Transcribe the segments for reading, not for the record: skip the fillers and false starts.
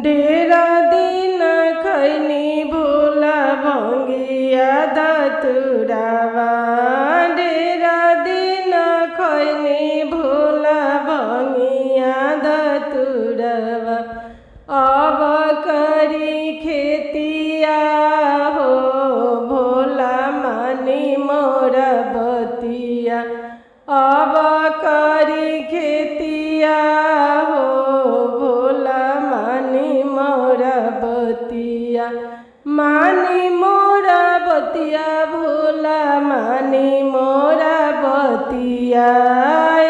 ढेरा दिन खैनी भोला भंगिया धतुरावा। ढेरा दिन खैनी भोला भंगिया धतुरावा। अब करी खेतिया हो भोला मानी मोरा बतिया। अब करी खेतिया हो भोला मानी मोरा बतिया। मानी मोरा बतिया भोला मानी मोरा बतिया।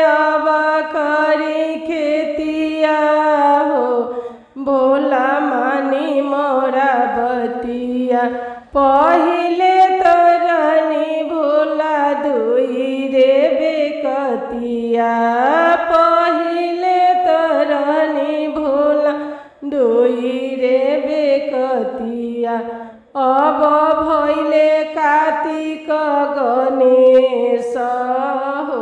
अब करी खेतिया हो भोला मानी मोरा बतिया। पहिले तरनी भोला दुई रे बेकतिया। पहिले तरनी भोला दुई रे बेकतिया। अब भैले कार्तिक गणेश हो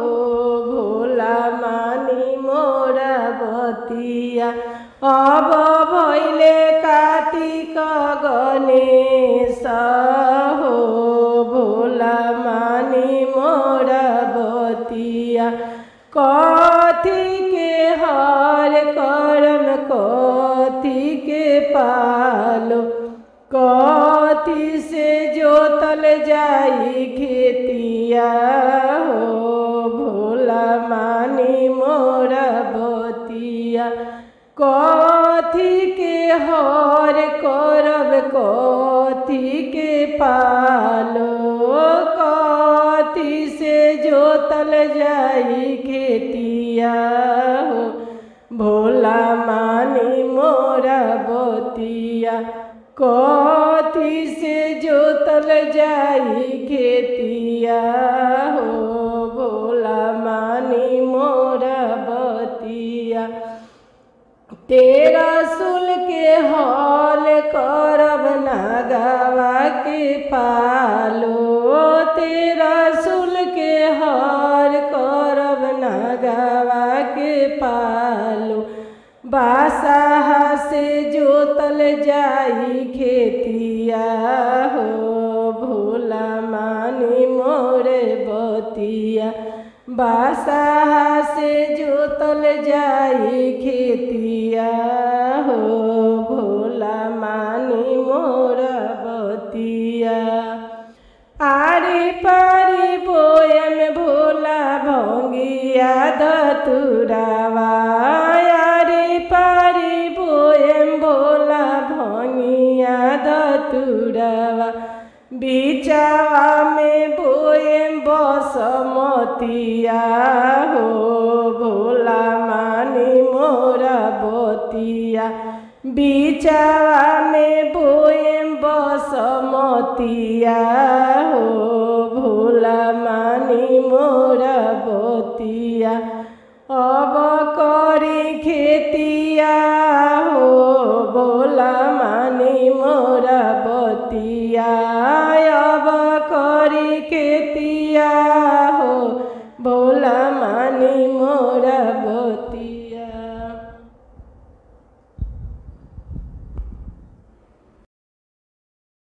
भोला मानी मोरा बतिया। अब भैले कार्तिक गणेश हो भोला मानी मोरा बतिया। कथी के हर करम कथी के पालो। कथी से जोतल जाई खेतिया हो भोला मानी मोरा बतिया। कथी के हर करब कथी के पालो। कथी से जोतल जाई खेतिया हो भोला मानी मोरा बतिया। कथी से जोतल जाई खेतिया हो भोला मानी मोरा बतिया। तेरा सुल के हल करब नागवा के पालो। तेरा सुल के हल करब नागवा के पालो। बासाहा से जोतल जाई खेतिया हो भोला मानी मोरे बतिया। बासाहा से जोतल जाई खेतिया हो भोला मानी मोरा बतिया। आरी पारी बोयम भोला भंगिया धतुरावा। आरी पारी बोयम भोला भंगिया धतुरावा। बिचावा में बोयम बसमतिया हो भोला मानी मोरा बतिया। बिचावा में बोयम बसमतिया हो भोला मानी मोरा बतिया। अब करी खेतिया